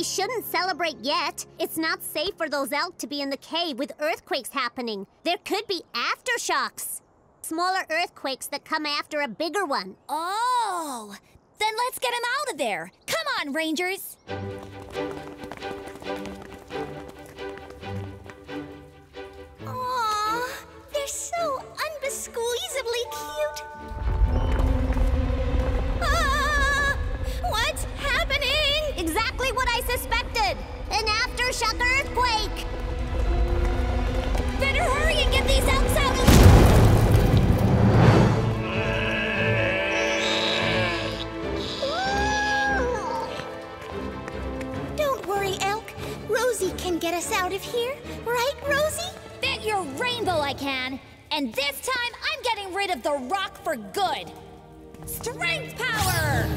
shouldn't celebrate yet. It's not safe for those elk to be in the cave with earthquakes happening. There could be aftershocks. Smaller earthquakes that come after a bigger one. Oh, then let's get him out of there. Come on, Rangers. Aww, they're so unbesqueezably cute. Ah, what's happening? Exactly what I suspected. An aftershock earthquake. Better hurry and get these elks out of... Don't worry, Elk. Rosie can get us out of here. Right, Rosie? Bet your rainbow I can. And this time, I'm getting rid of the rock for good. Strength power!